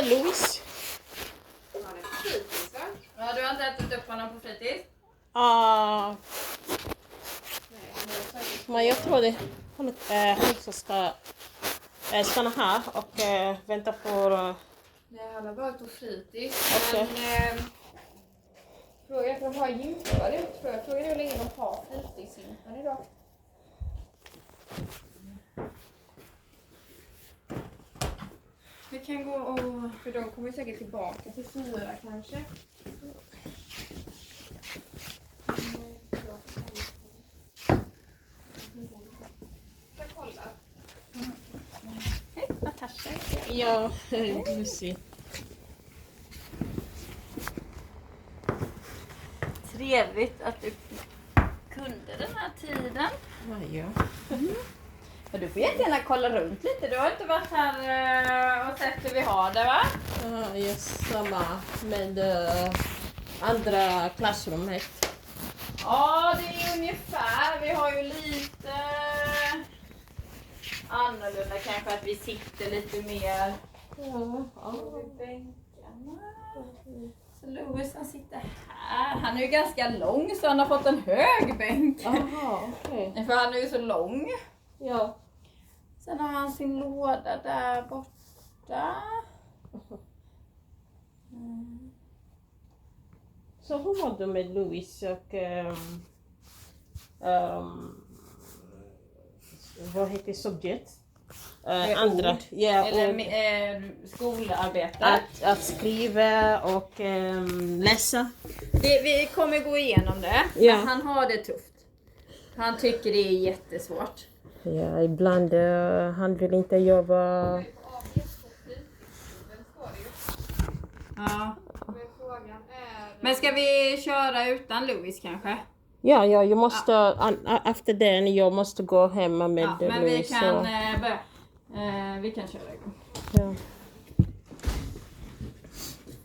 Louis. Ja, du har inte ätit upp honom på fritids? Men jag tror det. Han också ska stanna här och vänta på... Nej, han har varit på fritids. Okay. Men fråga för de har gympare tror jag. Fråga hur länge de har fritidsgympan idag. Vi kan gå och... För de kommer säkert tillbaka till 4 kanske. Jag kolla. Hej, Natasha. Ja, Lucy. Trevligt att du kunde den här tiden. Ja. Och du får jättegärna kolla runt lite. Du har inte varit här och sett hur vi har det, va? Ja, just samma med andra klassrummet. Ja, det är ungefär. Vi har ju lite annorlunda kanske att vi sitter lite mer vid bänkarna. Så Louis han sitter här. Han är ju ganska lång så han har fått en hög bänk. Jaha, okej. För han är ju så lång. Ja. Sen har han sin låda där borta. Så hur var det med Louis och vad heter subjekt? Andra. Ja, eller skolarbete. Att skriva och läsa. Vi kommer gå igenom det. Ja. Men han har det tufft. Han tycker det är jättesvårt. Ja, ibland han vill inte jobba. Ja. Men ska vi köra utan Louis kanske? Ja, jag måste, efter den, jag måste gå hemma med men Louis. vi kan börja. Vi kan köra igång. Ja.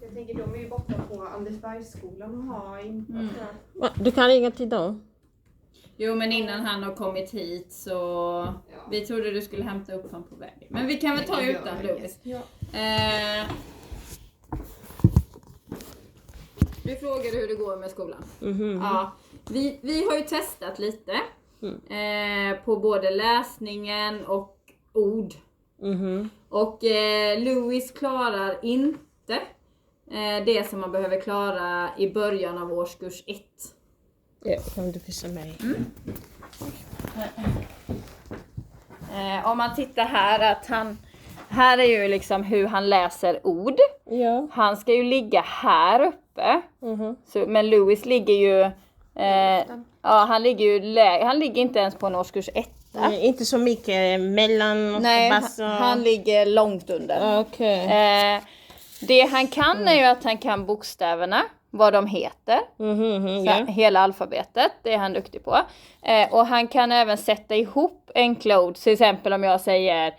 Jag tänker de är ju borta på Andersbergsskolan och har inte Du kan ringa till dem? Jo, men innan han har kommit hit så vi trodde du skulle hämta upp honom på vägen. Men vi kan väl ta utan Louis. Ja. Du frågade hur det går med skolan. Mm-hmm. Ja, vi har ju testat lite på både läsningen och ord. Mm-hmm. Och Louis klarar inte det som man behöver klara i början av årskurs 1. Ja, kan du visa mig? Om man tittar här att här är ju liksom hur han läser ord. Ja. Han ska ju ligga här uppe. Mm-hmm. Men Louis ligger ju han ligger inte ens på en årskurs 1. Inte så mycket mellan. Nej, han ligger långt under. Okej. Det han kan är ju att han kan bokstäverna, vad de heter. Hela alfabetet, det är han duktig på. Och han kan även sätta ihop enkla ord. Till exempel om jag säger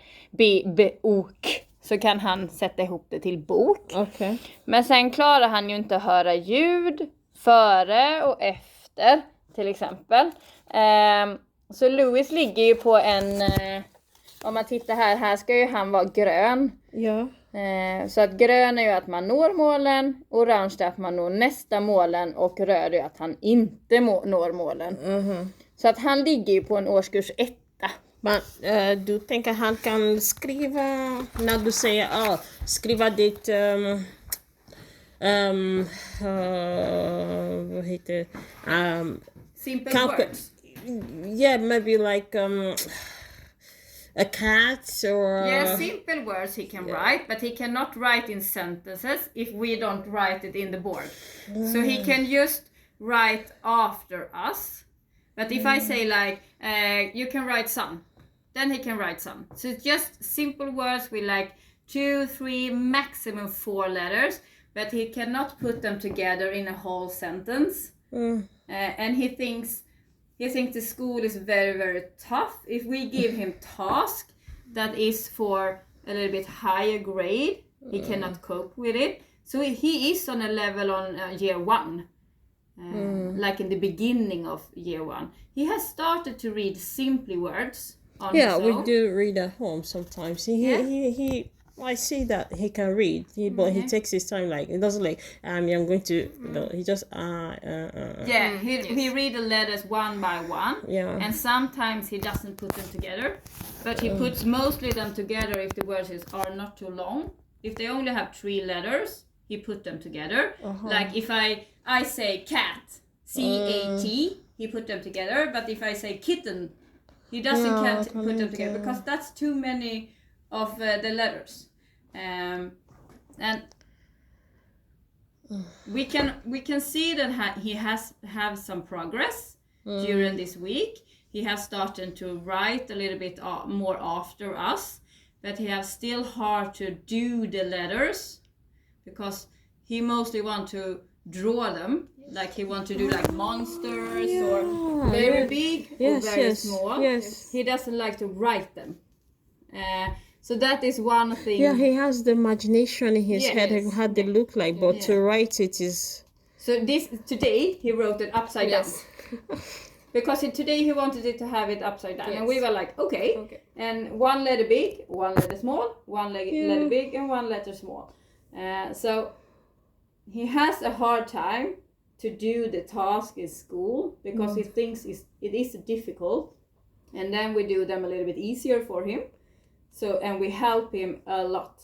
bok, så kan han sätta ihop det till bok. Okay. Men sen klarar han ju inte att höra ljud före och efter, till exempel. Så Louis ligger ju på en, om man tittar här ska ju han vara grön. Ja. Så att grön är ju att man når målen, orange är att man når nästa målen och röd är att han inte når målen. Mm-hmm. Så att han ligger ju på en årskurs 1. Men du tänker han kan skriva, när du säger skriva ditt vad heter Simple kanske, words. Yeah, maybe like a cat or Yeah, simple words he can write, but he cannot write in sentences if we don't write it in the board. So he can just write after us. But if I say like, you can write some, then he can write some. So it's just simple words with like 2, 3, maximum 4 letters, but he cannot put them together in a whole sentence. And he thinks the school is very, very tough. If we give him task that is for a little bit higher grade, he cannot cope with it. So he is on a level on year 1. Like in the beginning of year 1. He has started to read simply words on his own. We do read at home sometimes. He I see that he can read, but he takes his time. Like it doesn't like I'm going to. No, he just Yeah, he read the letters one by one. Yeah. And sometimes he doesn't put them together, but he puts mostly them together if the words are not too long. If they only have 3 letters, he put them together. Like if I say cat, CAT, he put them together. But if I say kitten, he can't put them together because that's too many of the letters. And we can see that he has have some progress during this week. He has started to write a little bit more after us, but he has still hard to do the letters because he mostly want to draw them. Like he want to do like monsters or very big or very small. Yes. He doesn't like to write them. So that is one thing. Yeah, he has the imagination in his head of how they look like, but to write it is... So today he wrote it upside down. Because today he wanted it to have it upside down. And we were like, okay. And 1 letter big, 1 letter small, 1 letter big and 1 letter small. So he has a hard time to do the task in school because he thinks it is difficult. And then we do them a little bit easier for him. So, and we help him a lot.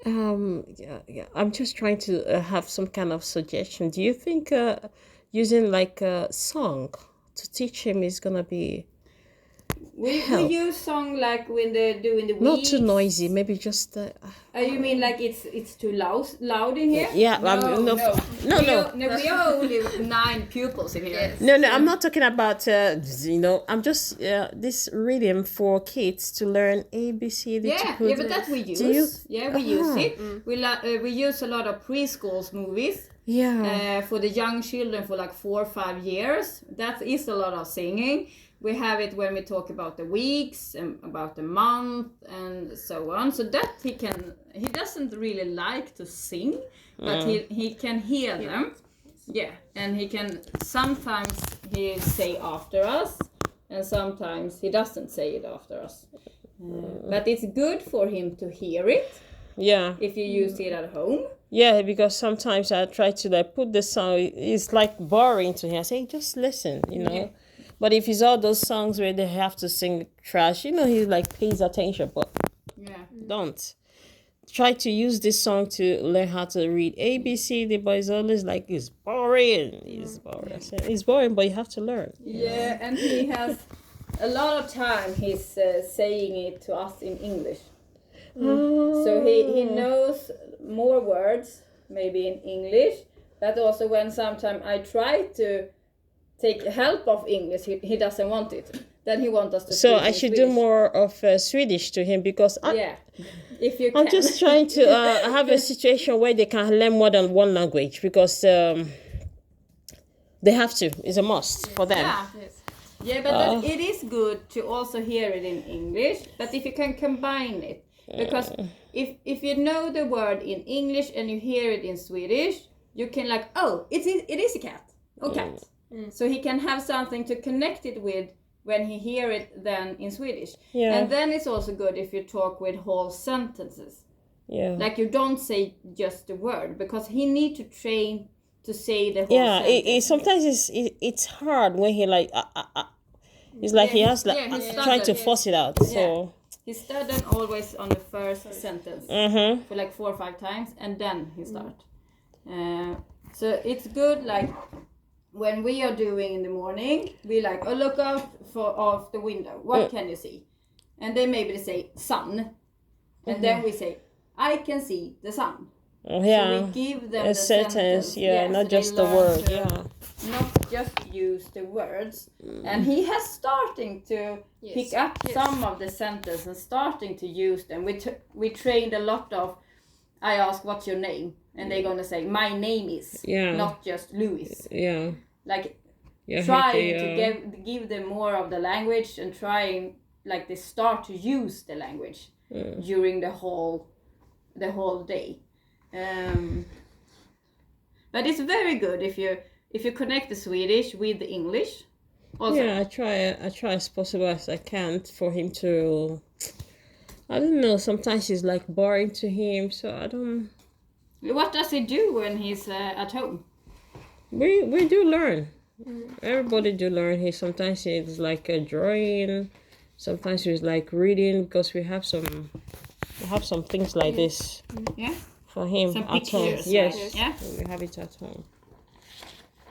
I'm just trying to have some kind of suggestion. Do you think using like a song to teach him is gonna be we use song like when they're doing the weeks. Not too noisy, maybe just you mean like it's too loud in here? Yeah, no. We are only 9 pupils in here. No, I'm not talking about I'm just this rhythm for kids to learn ABC. But that we use. We use it. We use a lot of preschools movies. For the young children for like 4 or 5 years. That is a lot of singing. We have it when we talk about the weeks and about the month and so on. So that he doesn't really like to sing, but he can hear them. Yeah, and he can, sometimes he say after us and sometimes he doesn't say it after us. But it's good for him to hear it. Yeah. If you use it at home. Yeah, because sometimes I try to like put the song, it's like boring to him. I say, just listen, Yeah. But if it's all those songs where they have to sing trash, he like pays attention, but don't. Try to use this song to learn how to read ABC. The boy is always like, it's boring. It's boring. I say, it's boring, but you have to learn. Yeah, and he has a lot of time he's saying it to us in English. So he knows more words, maybe in English, but also when sometimes I try to take help of English, he doesn't want it. Then he wants us to. So I should do more of Swedish to him because if you can. I'm just trying to have a situation where they can learn more than one language because they have to. It's a must for them. Yeah, but it is good to also hear it in English. But if you can combine it, because if you know the word in English and you hear it in Swedish, you can like, it is a cat or cat. So he can have something to connect it with when he hear it then in Swedish. And then it's also good if you talk with whole sentences. Like you don't say just the word because he need to train to say the whole sentence. Sometimes it's hard when he like it's like he has like trying to force it out. So he started always on the first sentence for like 4 or 5 times and then he start. So it's good like when we are doing in the morning, we like, look out of the window. What can you see? And then maybe they say sun. And then we say, I can see the sun. So we give them a the sentence. Not so just the word. Not just use the words. And he has starting to pick up some of the sentences and starting to use them. We trained a lot of, I ask, what's your name? And they're going to say, my name is, not just Louis. Like trying to give them more of the language and trying, like they start to use the language during the whole day. But it's very good if you connect the Swedish with the English. Also. I try as possible as I can for him to I don't know. Sometimes it's like boring to him, so I don't. What does he do when he's at home? We do learn. Everybody do learn. Sometimes it's like a drawing. Sometimes it's like reading because we have some things like this Yeah. for him Some at home. pictures, Yes, right? Yeah. we have it at home.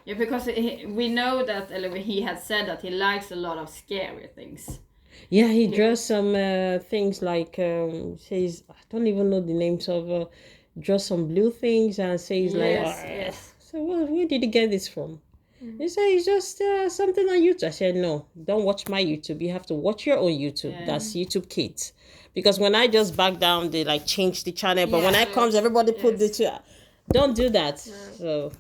Yeah, because we know that he has said that he likes a lot of scary things. Yeah, he draws some things like says I don't even know the names of draws some blue things and says Yes. So where did he get this from? He said it's just something on YouTube. I said no, don't watch my YouTube. You have to watch your own YouTube. Yeah. That's YouTube Kids. Because when I just back down, they like change the channel. But when I comes, everybody put the two. Don't do that. So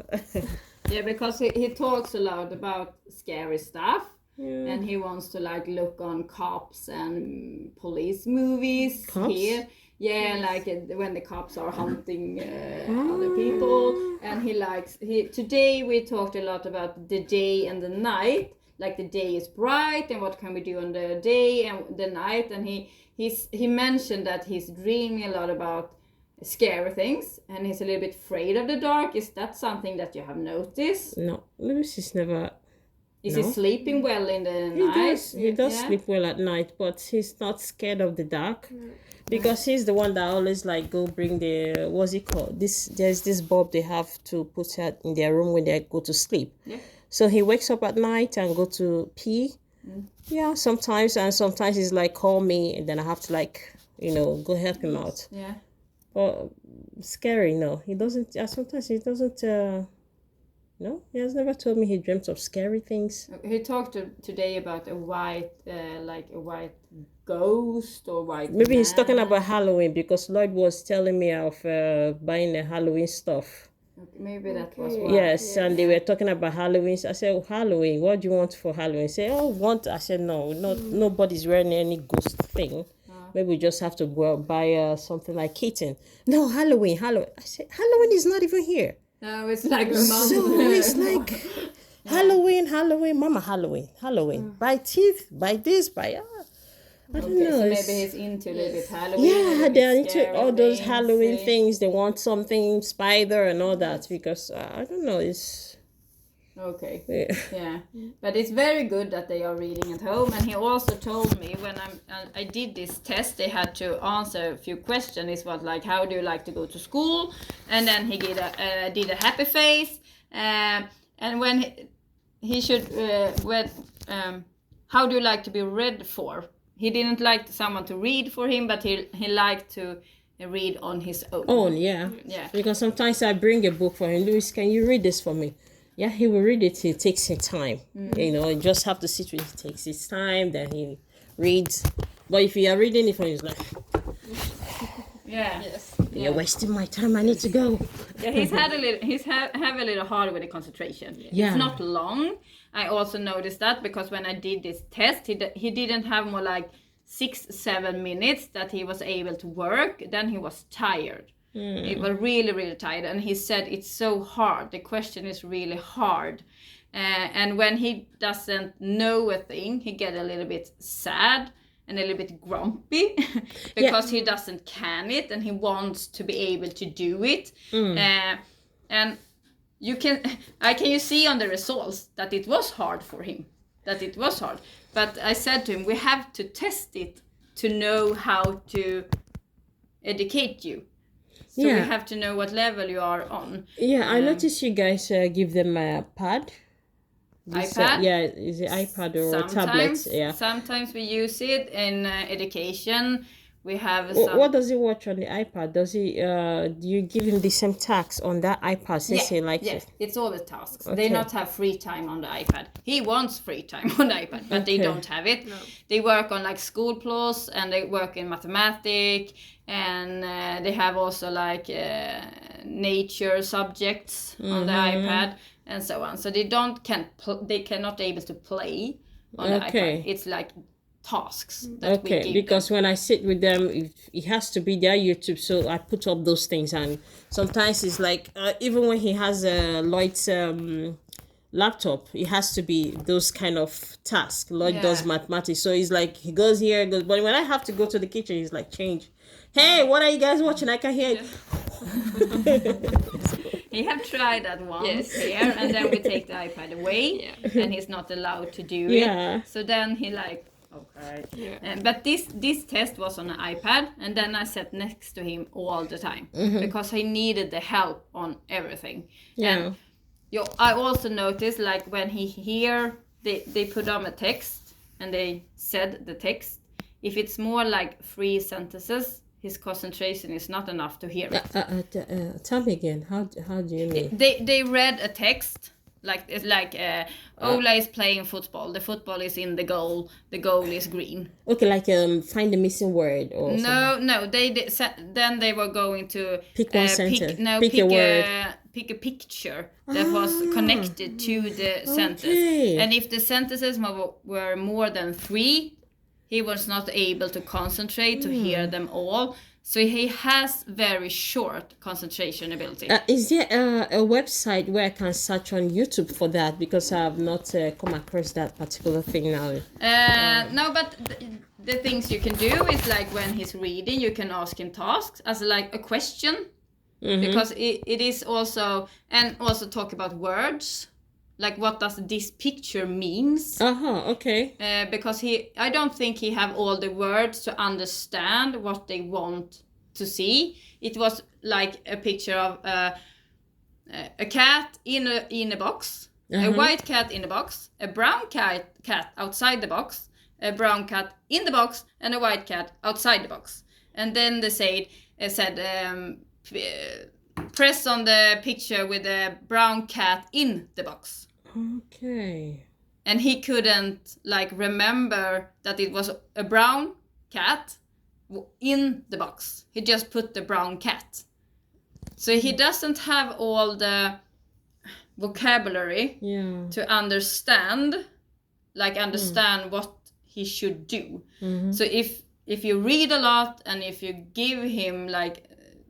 Yeah, because he talks a lot about scary stuff. And he wants to like look on cops and police movies here. Yeah, like when the cops are hunting other people. And today we talked a lot about the day and the night. Like the day is bright and what can we do on the day and the night. And he mentioned that he's dreaming a lot about scary things and he's a little bit afraid of the dark. Is that something that you have noticed? no, Lucy's never. Is he sleeping well in the night? He does sleep well at night, but he's not scared of the dark. Because he's the one that always like go bring the what's it called? There's this bulb they have to put out in their room when they go to sleep. Yeah. So he wakes up at night and go to pee. Yeah, sometimes he's like call me and then I have to like, go help him out. Yeah. But scary, no. He doesn't sometimes he doesn't no, he has never told me he dreamt of scary things. He talked today about a white ghost or white. Maybe he's talking about Halloween because Lloyd was telling me of buying the Halloween stuff. Maybe that was why. Yes, and they were talking about Halloween. So I said, Halloween, what do you want for Halloween? Say, I said, no, nobody's wearing any ghost thing. Maybe we just have to go out buy something like kitten. No, Halloween. I said, Halloween is not even here. No, it's like a month. So it's like Halloween, Mama, Halloween. Buy teeth, buy this, buy I don't know. So maybe he's into a little bit Halloween. Yeah, they're into all those Halloween things. They want something spider and all that because I don't know. It's okay. Yeah, but it's very good that they are reading at home. And he also told me when I did this test, they had to answer a few questions. It was like, how do you like to go to school? And then he did a happy face. And when he should how do you like to be read for? He didn't like someone to read for him, but he liked to read on his own. Yeah. Yeah. Because sometimes I bring a book for him. Louis, can you read this for me? Yeah, he will read it. It takes his time. You just have to sit with it. It takes his time. Then he reads. But if you are reading it for him, he's like, yeah. Yes. you're wasting my time. I need to go. Yeah, have a little hard with the concentration. Yeah. It's not long. I also noticed that because when I did this test, he didn't have more like 6-7 minutes that he was able to work. Then he was tired. He was really, really tired. And he said it's so hard. The question is really hard. And when he doesn't know a thing, he get a little bit sad and a little bit grumpy because he doesn't can it and he wants to be able to do it. And you see on the results that it was hard for him, but I said to him, we have to test it to know how to educate you, so we have to know what level you are on. I noticed you guys give them a pad. iPad? Is it iPad or tablets? Yeah. Sometimes we use it in education. We have what does he watch on the iPad? Does he do you give him the same tasks on that iPad since he likes it? It's all the tasks. They not have free time on the iPad. He wants free time on the iPad, but they don't have it. No. They work on like School Plus and they work in mathematics and they have also like nature subjects on the iPad and so on. So they cannot able to play on the iPad. It's like tasks that we give because them. When I sit with them, it has to be their YouTube, so I put up those things. And sometimes it's like even when he has Lloyd's laptop, it has to be those kind of tasks. Lloyd Yeah. does mathematics, so he's like, he goes here, goes. But when I have to go to the kitchen, he's like, change. Hey, what are you guys watching? I can hear it. He have tried that once Yes. here, and then we take the iPad away, and he's not allowed to do Yeah. it. So then he like, okay. Yeah. But this test was on an iPad, and then I sat next to him all the time because he needed the help on everything. Yeah. And I also noticed like when he they put on a text and they said the text. If it's more like 3 sentences, his concentration is not enough to hear it. Tell me again. How do you mean? They read a text like it's like Ola is playing football. The football is in the goal. The goal is green. Okay, like find the missing word or something. No. Then they were going to Pick one sentence. pick a word. pick a picture that was connected to the sentence. Okay. And if the sentences were more than 3, he was not able to concentrate to hear them all. So he has very short concentration ability. Is there a website where I can search on YouTube for that? Because I have not come across that particular thing now. No, but the things you can do is like when he's reading, you can ask him tasks as like a question. Because it is also, and also talk about words. Like what does this picture means? Okay. Because I don't think he have all the words to understand what they want to see. It was like a picture of a cat in a box, a white cat in a box, a brown cat outside the box, a brown cat in the box, and a white cat outside the box. And then they said press on the picture with a brown cat in the box. Okay. And he couldn't like remember that it was a brown cat in the box. He just put the brown cat. So he doesn't have all the vocabulary to understand what he should do. So if you read a lot and if you give him like,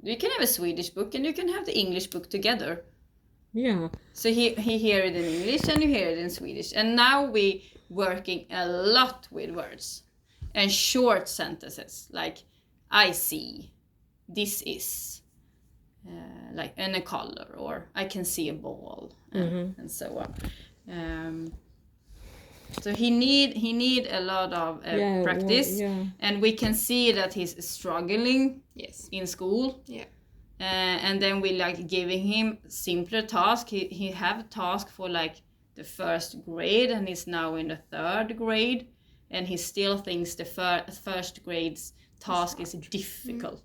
you can have a Swedish book and you can have the English book together. Yeah. So he hear it in English and you hear it in Swedish. And now we working a lot with words and short sentences like I see, this is, like in a color, or I can see a ball, and so on. So he need a lot of practice, and we can see that he's struggling in school. Yeah. And then we like giving him simpler tasks. He have task for like the 1st grade, and he's now in the 3rd grade, and he still thinks the first grade's task is difficult.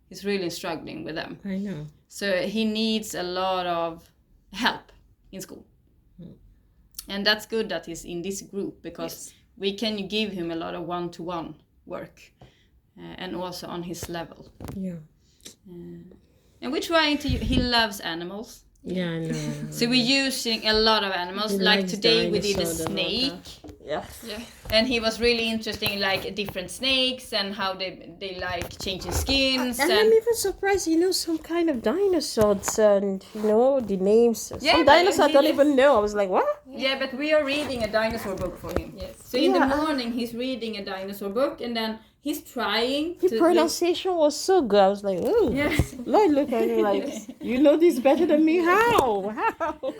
He's really struggling with them. I know. So he needs a lot of help in school. And that's good that he's in this group, because we can give him a lot of one-to-one work, and also on his level. Yeah. And we're trying to, he loves animals. Yeah, I know. So we're using a lot of animals. He like likes today we did a dinosaurs a lot, snake. Yeah. And he was really interested in like different snakes and how they like changing skins. And I'm even surprised he knows some kind of dinosaurs and, the names. Yeah, Some but dinosaurs I he don't is- even know. I was like, what? Yeah, but we are reading a dinosaur book for him. Yes. So in the morning he's reading a dinosaur book, and then he's trying His to pronunciation was so good. I was like, ooh. Yes. Lloyd looked at me like, you know this better than me? How?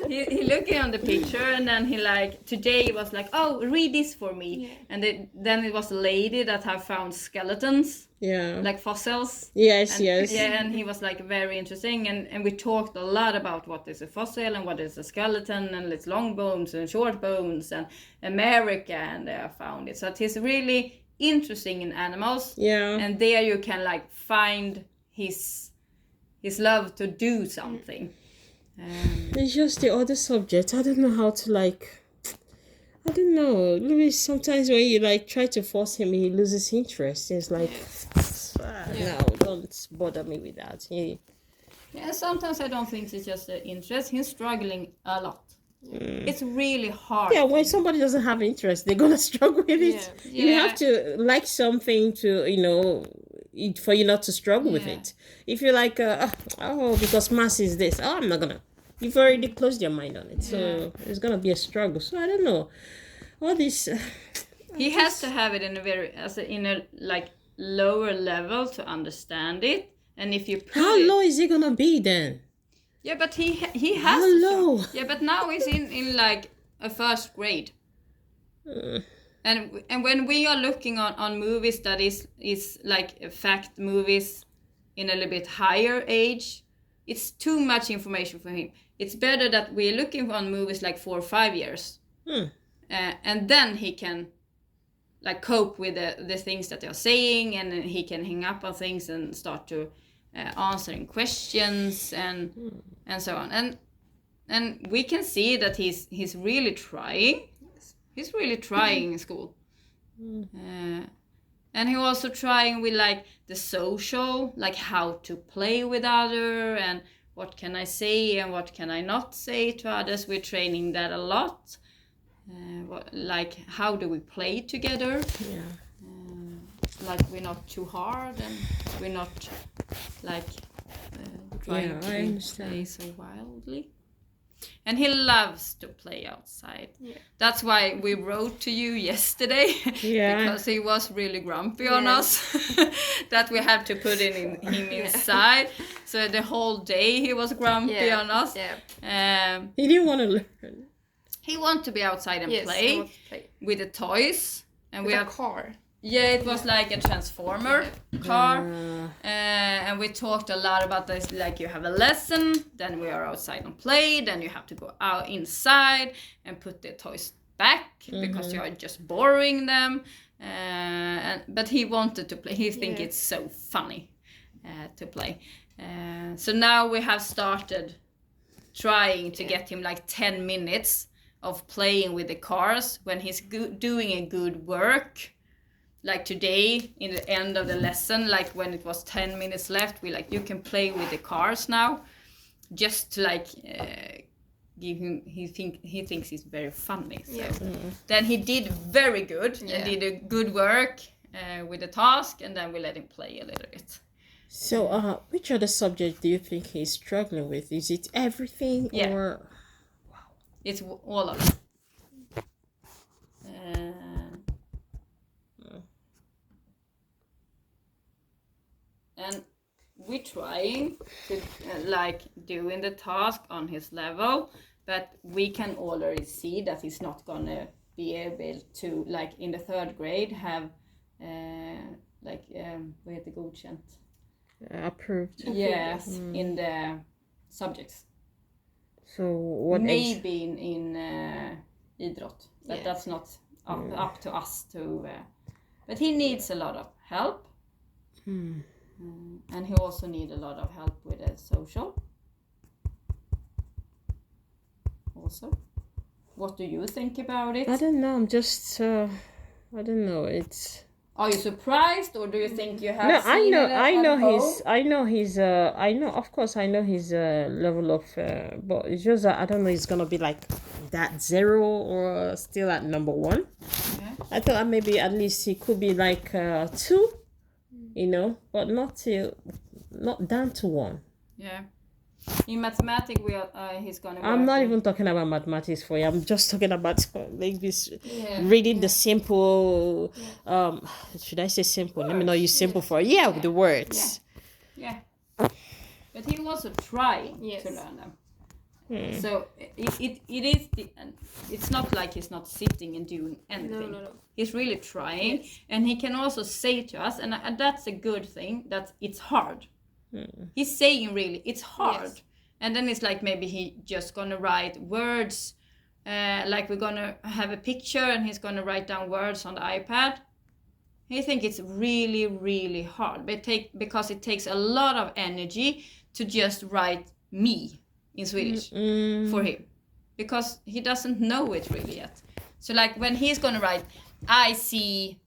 He looking on the picture, and then he like, today he was like, oh, read this for me. And then it was a lady that have found skeletons, Yeah. like fossils. Yes, And, yes. Yeah, and he was like very interesting, and we talked a lot about what is a fossil and what is a skeleton, and it's long bones and short bones and America, and they found it. So he's really interesting in animals. Yeah. And there you can like find his love to do something. It's just the other subject. I don't know how to like. I don't know. Maybe sometimes when you like try to force him, he loses interest. It's like, no, don't bother me with that. Yeah, sometimes I don't think it's just the interest. He's struggling a lot. It's really hard. Yeah, when somebody doesn't have interest, they're gonna struggle with it. Yeah. You have to like something to, for you not to struggle with it. If you're like, because math is this, I'm not gonna you've already closed your mind on it. So it's gonna be a struggle. So I don't know. All this. He has to have it in a like lower level to understand it. And if you put How low is it gonna be then? Yeah, but he has How to low? Yeah, but now he's in like a first grade. And when we are looking on movies that is like fact movies in a little bit higher age, it's too much information for him. It's better that we're looking on movies like 4 or 5 years. And then he can like cope with the things that they're saying, and he can hang up on things and start to answering questions and so on. And we can see that he's really trying. He's really trying in school. And he also trying with like the social, like how to play with other and what can I say and what can I not say to others. We're training that a lot. Like how do we play together? Like we're not too hard and we're not like trying to play so wildly. And he loves to play outside. That's why we wrote to you yesterday, because he was really grumpy on us that we had to put him inside. So the whole day he was grumpy on us. He didn't want to learn. He wanted to be outside and play with the toys. And we have a car. Yeah, it was like a transformer car. And we talked a lot about this, like you have a lesson, then we are outside and play, then you have to go out inside and put the toys back because you are just borrowing them. But he wanted to play. He thinks it's so funny to play. So now we have started trying to get him like 10 minutes of playing with the cars when he's doing a good work. Like today, in the end of the lesson, like when it was 10 minutes left, we like, you can play with the cars now. Just to like give him, he thinks he's very funny. So then he did very good and did a good work with the task, and then we let him play a little bit. So which other subject do you think he's struggling with? Is it everything or? Wow. It's all of it. And we're trying to like doing the task on his level, but we can already see that he's not gonna be able to, like in the 3rd grade, have vad heter godkänt? Approved. Yes, in the subjects. So what? Maybe in idrott, but that's not up to us to. But he needs a lot of help. And he also needs a lot of help with the social. Also, what do you think about it? I don't know. I'm just. I don't know. It's. Are you surprised, or do you think you have? No, seen I know. Of course, I know his level of. But it's just that I don't know. It's gonna be like that 0 or still at number 1. I thought maybe at least he could be like 2. But not down to 1. Yeah. In mathematics, he's gonna. I'm not even talking about mathematics for you. I'm just talking about like this reading the simple. Should I say simple? Let me not use simple for with the words. Yeah. But he was trying to learn them. So it is it's not like he's not sitting and doing anything. No. He's really trying, and he can also say to us, and that's a good thing, that it's hard. He's saying really it's hard, and then it's like maybe he just gonna write words, like we're gonna have a picture and he's gonna write down words on the iPad. He think it's really, really hard, because it takes a lot of energy to just write me in Swedish for him, because he doesn't know it really yet. So like when he's gonna write, I see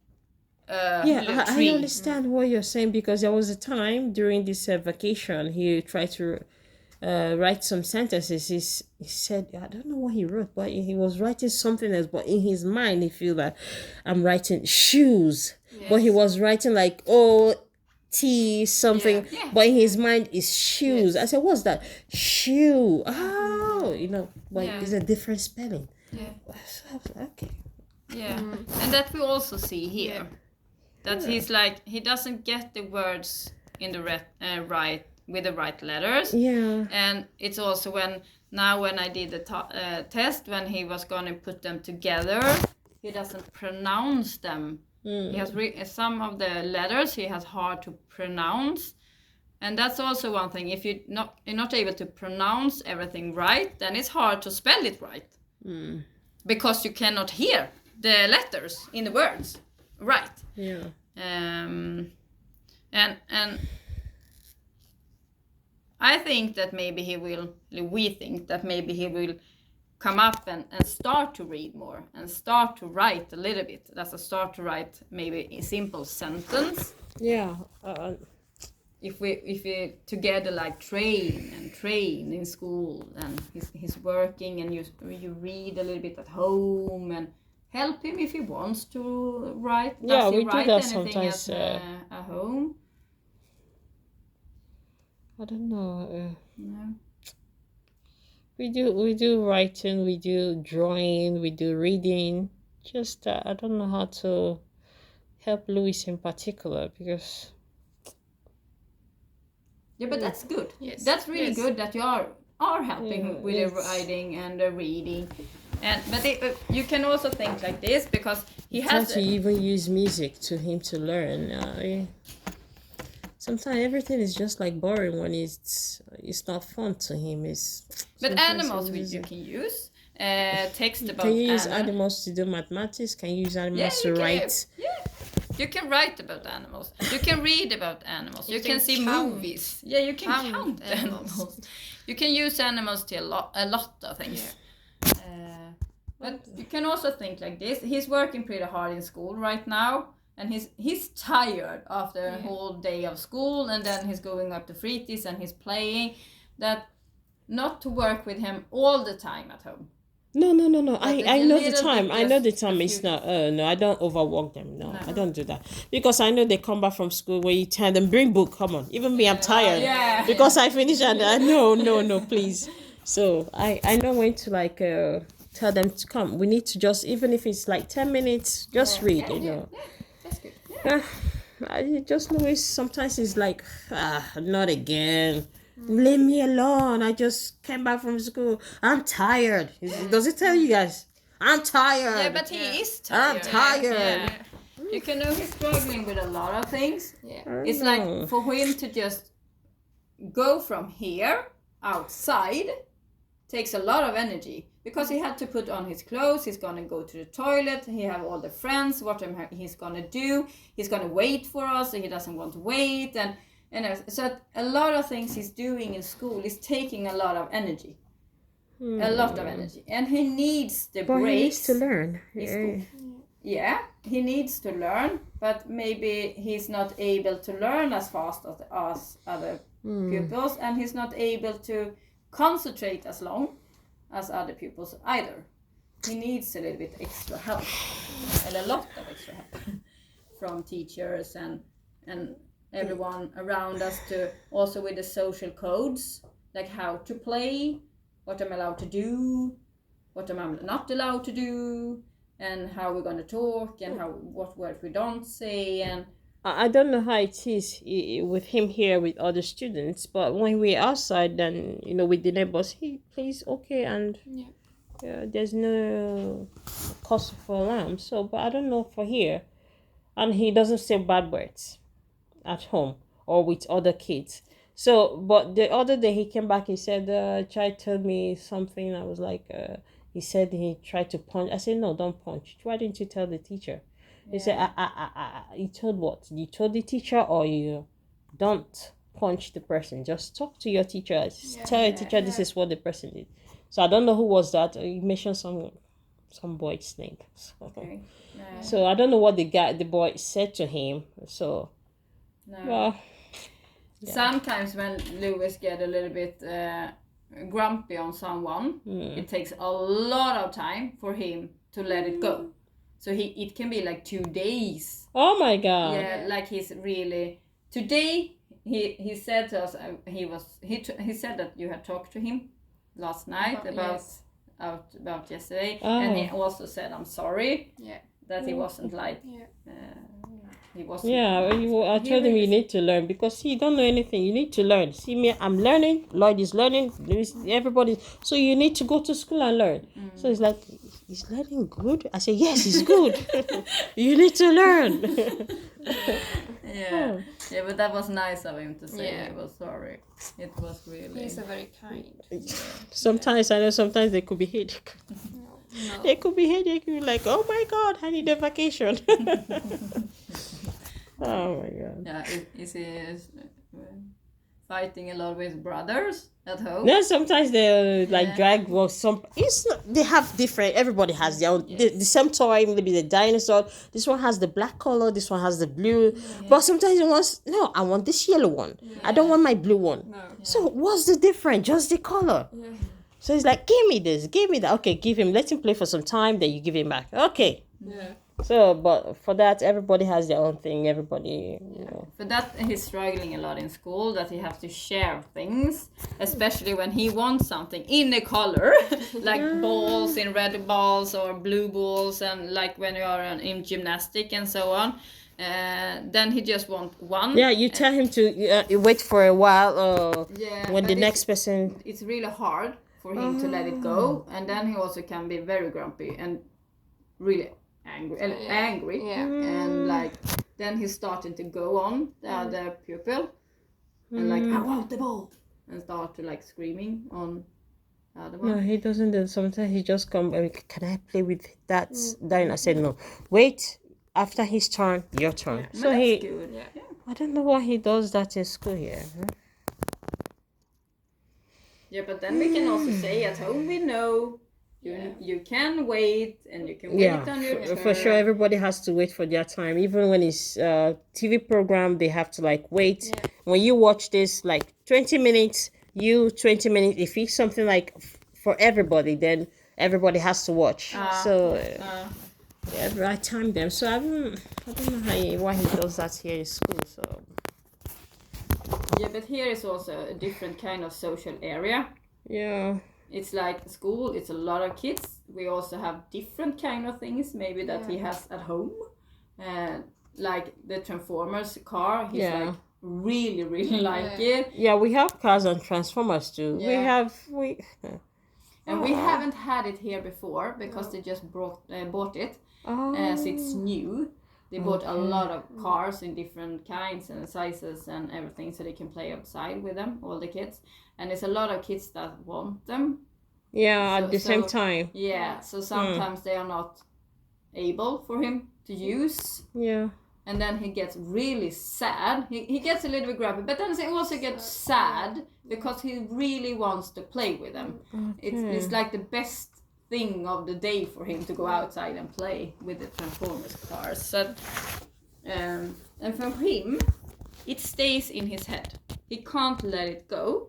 I understand what you're saying, because there was a time during this vacation he tried to write some sentences. He said, I don't know what he wrote, but he was writing something else, but in his mind he feel that I'm writing shoes, but he was writing like T something, but in his mind is shoes. I said, what's that? Shoe. oh, but Yeah. it's a different spelling. Yeah. So I was like, okay. Yeah, and that we also see here. Yeah. That he's like, he doesn't get the words in the right with the right letters. Yeah. And it's also when I did the test, when he was gonna put them together, he doesn't pronounce them. He has some of the letters he has hard to pronounce. And that's also one thing. If you're not able to pronounce everything right, then it's hard to spell it right. Because you cannot hear the letters in the words right. Yeah. And I think that maybe we think that maybe he will come up and start to read more and start to write a little bit. That's a start to write maybe a simple sentence. Yeah. If we together like train in school, and he's working, and you read a little bit at home and help him if he wants to write. Yeah, Does he we do write that anything sometimes. at home? I don't know. No. We do writing, we do drawing, we do reading. Just I don't know how to help Louis in particular because. Yeah, but that's good. Yes. That's really Yes. good that you are helping Yeah, with the it's- writing and the reading. But you can also think like this, because he Try has to even use music to him to learn. Sometimes everything is just like boring when it's not fun to him. but sometimes animals it's- you can use. Text about Can you use animals. animals to do mathematics? Can you use animals Yeah, to you can. write? Yeah. You can write about animals. You can read about animals. You can see count. movies. Yeah, you can count animals. You can use animals to a lot of things. But you can also think like this. He's working pretty hard in school right now, and he's tired after a whole day of school, and then he's going up to fritids and he's playing. That not to work with him all the time at home. No. But I it's know a the little time. bit I know the just time a is few- not. No, I don't overwork them. No, No. I don't do that because I know they come back from school where you tell them bring book. Come on, even me, I'm tired Yeah. because I finish and no, please. So I know when to like tell them to come. We need to just, even if it's like 10 minutes, just read. That's good. Yeah. I just Louis sometimes he's like, not again. Leave me alone. I just came back from school. I'm tired. Does it tell you guys? I'm tired. Yeah, but he is I'm tired. tired. Yeah. You can know he's struggling with a lot of things. Yeah. It's like for him to just go from here outside takes a lot of energy, because he had to put on his clothes, he's gonna go to the toilet, he have all the friends, what he's gonna do, he's gonna wait for us, he doesn't want to wait, and so a lot of things he's doing in school is taking a lot of energy. A lot of energy, and he needs the But he breaks. needs to learn. It's Yeah, he needs to learn, but maybe he's not able to learn as fast as other pupils, and he's not able to concentrate as long as other pupils either. He needs a little bit extra help, and a lot of extra help from teachers and everyone around us, to also with the social codes, like how to play, what I'm allowed to do, what I'm not allowed to do, and how we're going to talk, and what words we don't say. And I don't know how it is with him here with other students, but when we're outside, then with the neighbors, he plays okay, and there's no cause for alarm. So, but I don't know for here, and he doesn't say bad words at home or with other kids. So, but the other day he came back, he said, child told me something. I was like, he said he tried to punch. I said, no, don't punch. Why didn't you tell the teacher? He said, you told what? You told the teacher, or you don't punch the person. Just talk to your teacher. Tell your teacher this is what the person did. So I don't know who was that. He mentioned some boy's name. okay. So I don't know what the boy said to him. So, well, Sometimes when Lewis get a little bit grumpy on someone, it takes a lot of time for him to let it go. So it can be like 2 days. oh my God. Yeah, like he's really. Today he said to us, he said that you had talked to him last night about yesterday, Oh. and he also said, "I'm sorry." Yeah. That he wasn't like. Yeah. He wasn't. Yeah, I he told him really you need to learn because he don't know anything. You need to learn. See me, I'm learning. Lloyd is learning. Everybody. So you need to go to school and learn. So he's like, he's learning good. I say, yes, he's good. You need to learn. Yeah, yeah, but that was nice of him to say Yeah. he was sorry. It was really. He's a very kind. Sometimes I know. Sometimes they could be headache. No. They could be headache. You're like, oh my god, I need a vacation. Oh my god. Yeah, is he fighting a lot with his brothers at home? No, sometimes they like Yeah. drag. Well, some it's not, they have different. Everybody has their own. The same toy, maybe the dinosaur. This one has the black color. This one has the blue. But sometimes it wants no. I want this yellow one. I don't want my blue one. No. So what's the difference? Just the color. Yeah. So he's like, give me this, give me that. Okay, give him. Let him play for some time. Then you give him back. Okay. Yeah. So, but for that, everybody has their own thing. Everybody, you know. For that, he's struggling a lot in school, that he has to share things, especially when he wants something in a color, like balls in red balls or blue balls, and like when you are in gymnastic and so on. Then he just wants one. Yeah, you tell him to wait for a while, Yeah, when but the next person. It's really hard for him to let it go, and then he also can be very grumpy and really angry. Yeah. And like then he's starting to go on the other pupil and like, I want the ball, and start to like screaming on the other one. No, he doesn't do. Sometimes he just come. Can I play with that? Then I said no. Wait, after his turn, your turn. But So that's he. good. Yeah. I don't know why he does that in school here. Yeah, but then we can also say at home we know you can wait and you can wait Yeah, on your turn. for sure. Everybody has to wait for their time. Even when it's TV program, they have to like wait. Yeah. When you watch this, like 20 minutes, 20 minutes. If it's something like for everybody, then everybody has to watch. I time them. So I don't know why he does that here in school. So Yeah, but here is also a different kind of social area. yeah. It's like school, it's a lot of kids. We also have different kind of things maybe that he has at home. Like the Transformers car, he's like really like it. Yeah, we have cars and Transformers too. Yeah. We And we haven't had it here before because they just bought it. As it's new. They bought a lot of cars in different kinds and sizes and everything, so they can play outside with them, all the kids. And there's a lot of kids that want them. Yeah, So- at the same so- time. Yeah, so sometimes they are not able for him to use. Yeah. And then he gets really sad. He gets a little bit grumpy, but then he also gets sad because he really wants to play with them. It's like the best thing of the day for him to go outside and play with the Transformers cars. So, and for him, it stays in his head. He can't let it go.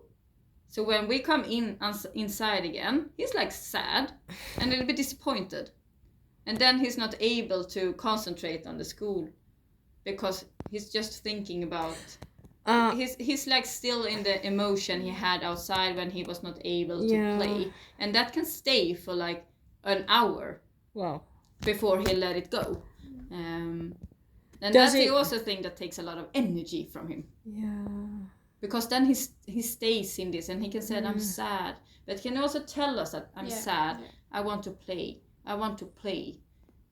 So when we come inside again, he's like sad and a little bit disappointed. And then he's not able to concentrate on the school because he's just thinking about he's like still in the emotion he had outside when he was not able to play, and that can stay for like an hour. Wow. Before he let it go. And Does that's it- the also thing that takes a lot of energy from him, Yeah. because then he stays in this and he can say I'm sad, but he can also tell us that I'm sad. I want to play.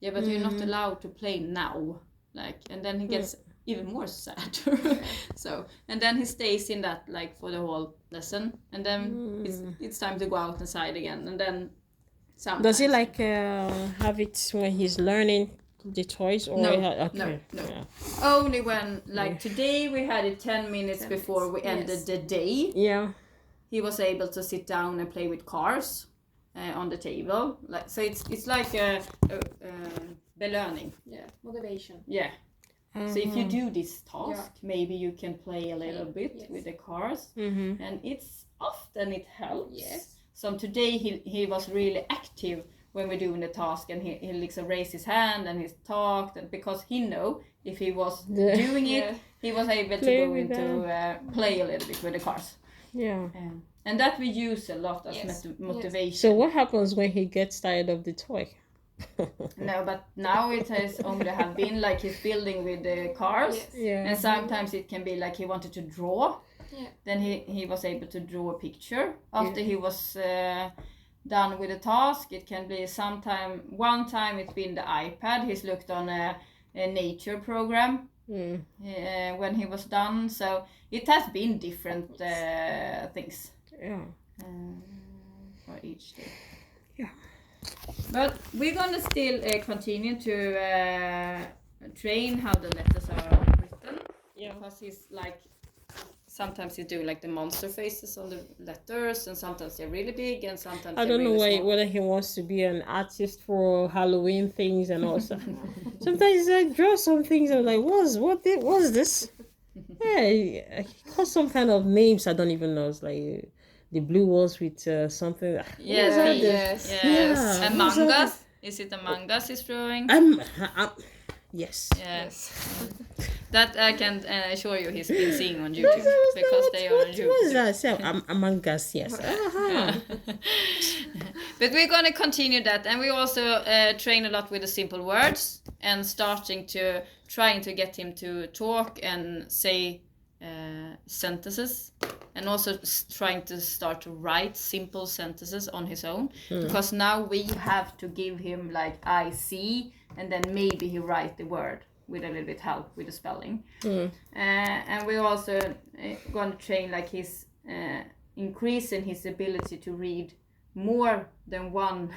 Yeah, but you're not allowed to play now. Like, and then he gets even more sad. So, and then he stays in that like for the whole lesson, and then it's time to go out inside again, and then sometimes. Does he like have it when he's learning the toys or No, okay. no. Yeah. Only when, like today, we had it 10 minutes 10 before we minutes, ended the day. Yeah. He was able to sit down and play with cars on the table. Like, so it's like a belöning. Yeah. Motivation. Yeah. So if you do this task, Yeah. maybe you can play a little bit Yes. with the cars, Mm-hmm. and it's often it helps. Yes. So today he was really active when we're doing the task, and he like raised his hand and he talked, and because he know if he was doing it, Yeah. he was able to Play go with into play a little bit with the cars. Yeah. And that we use a lot as Yes. motivation. So what happens when he gets tired of the toy? No, but now it has only have been like he's building with the cars. Yes. Yeah. And sometimes it can be like he wanted to draw. Yeah. Then he was able to draw a picture. After he was done with the task, it can be one time it's been the iPad. He's looked on a nature program when he was done. So it has been different things Yeah. for each day. Yeah. But we're gonna still continue to train how the letters are written. Yeah. Because he's like, sometimes he do like the monster faces on the letters, and sometimes they're really big, and sometimes I they're don't know really small. whether he wants to be an artist for Halloween things and all stuff. Sometimes I draw some things. I'm like, what's this? Yeah, he calls some kind of names I don't even know. It's like the blue ones with something. Yes, What are yes. the- yes. Yeah, Among what's that? Us. Is it Among Us he's drawing? Yes. Yes. That I can assure you he's been seeing on YouTube because they are on YouTube. What is that? So, Among Us, yes. But we're going to continue that, and we also train a lot with the simple words and trying to get him to talk and say sentences, and also trying to start to write simple sentences on his own, because now we have to give him like I see, and then maybe he write the word with a little bit help with the spelling. And we also going to train like his increasing his ability to read more than one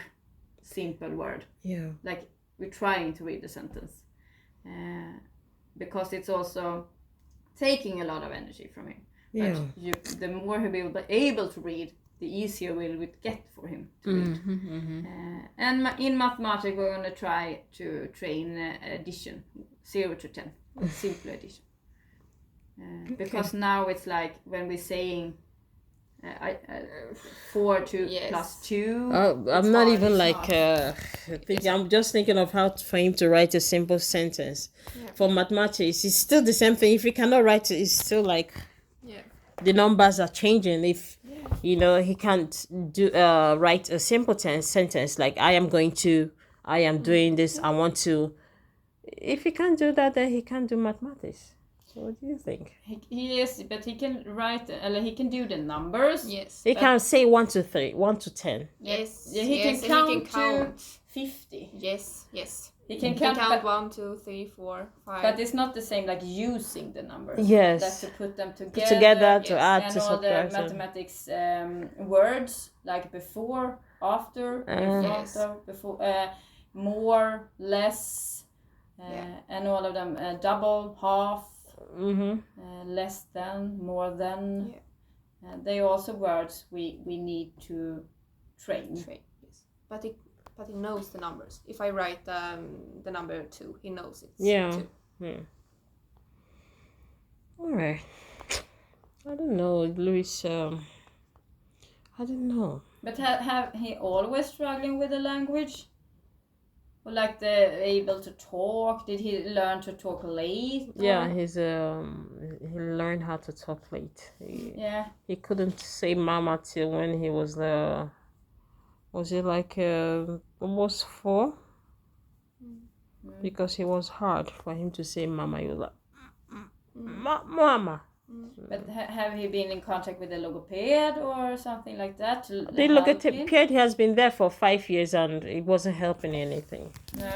simple word. Yeah. Like we're trying to read the sentence, because it's also taking a lot of energy from him. Yeah. But the more he will be able to read, the easier will it get for him to read. And in mathematics, we're going to try to train addition, 0 to 10, simple addition. Because now it's like when we're saying 4 to plus 2. I'm not even like I'm just thinking of how for him to write a simple sentence. For mathematics, it's still the same thing. If he cannot write it, it's still like the numbers are changing. If he can't do write a simple sentence like I am doing this, I want to. If he can't do that, then he can't do mathematics. So what do you think? Yes, but he can write, he can do the numbers. Yes. He can say 1 to 3, 1 to 10. Yes. Yeah, he yes, can count and he can count. to 50. Yes. Yes. He can He can count, count but, 1, 2, 3, 4, 5. but it's not the same like using the numbers. Yes. That's to put them To together. add, And to all the subtract. mathematics words like before, after, Yes. after, before, more, less, and all of them double, half, less than, more than. They are also words we need to train. Yes. But he knows the numbers. If I write the number 2, he knows it's 2. All right. I don't know, Luis. I don't know. But have he always struggling with the language? Or like the able to talk? Did he learn to talk late? Yeah, he learned how to talk late. He couldn't say mama till when he was was he like almost 4? Because it was hard for him to say mama. He was like mama. But have he been in contact with a logoped or something like that? The logoped has been there for 5 years and it wasn't helping anything. No.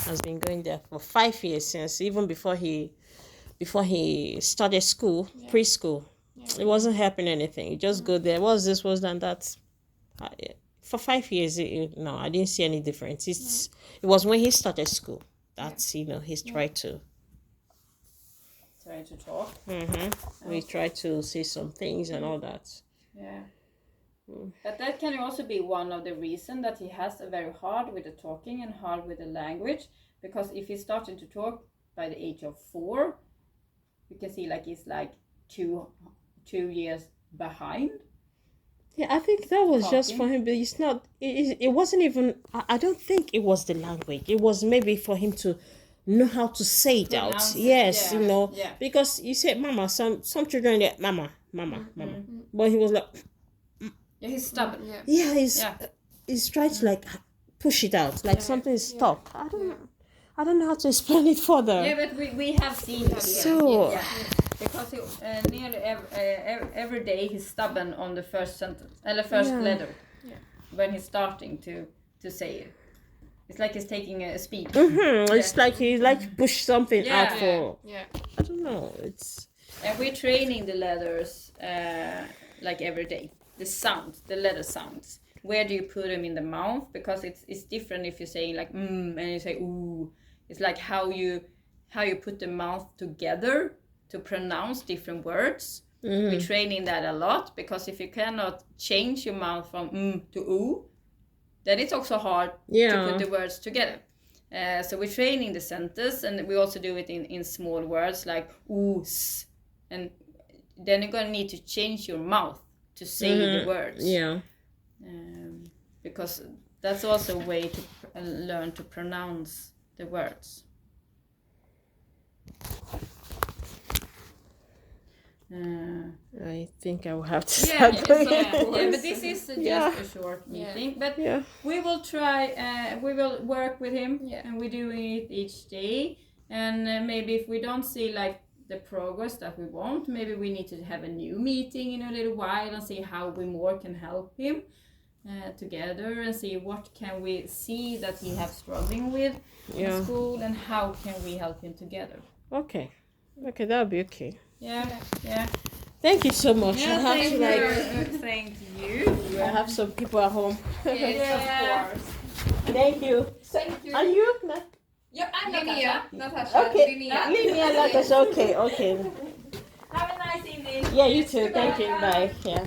Has been going there for 5 years since even before he started school, preschool. It wasn't helping anything. You just go there. What's this? What's that? For 5 years, no, I didn't see any difference. It was when he started school that's he's tried to. Trying to talk. We tried to say some things and all that. Yeah. But that can also be one of the reasons that he has a very hard with the talking and hard with the language. Because if he's starting to talk by the age of 4, you can see like he's like 2 years behind. Yeah, I think that was Talking. just for him, but it's not. It wasn't even. I don't think it was the language. It was maybe for him to know how to say it out. Pronounce it, Yes, yeah, yeah. because you say mama. Some children get mama, mama. But he was like, Yeah, he's stubborn. Yeah. he's trying to like push it out, like something is stuck. I don't know how to explain it further. Yeah, but we have seen it. So- Because he, nearly every day he's stubborn on the first sentence, the first letter. Yeah. When he's starting to say it. It's like he's taking a speed. It's like he like push something out for. Yeah. I don't know. It's And we're training the letters like every day. The sounds, the letter sounds. Where do you put them in the mouth? Because it's different if you say like and you say ooh. It's like how you put the mouth together to pronounce different words. We're training that a lot, because if you cannot change your mouth from to ooh, then it's also hard to put the words together. So we're training the sentence, and we also do it in small words like ooh, s, and then you're gonna need to change your mouth to say the words. yeah. Because that's also a way to learn to pronounce the words. I think I will have to start going. But this is just a short meeting. But we will try. We will work with him, and we're doing it each day. And maybe if we don't see like the progress that we want, maybe we need to have a new meeting in a little while and see how we more can help him together, and see what can we see that he have struggling with in school, and how can we help him together. Okay, that'll be okay. Yeah. Thank you so much. Yeah, I have to like. thank you. I have some people at home. Yes, of course. Thank you. Thank you. Are you? Yeah, I'm Linnea. Natasha. Okay. Linnea. Linnea, Natasha. Okay. Have a nice evening. Yeah, you too. Thank you. Bye. Yeah.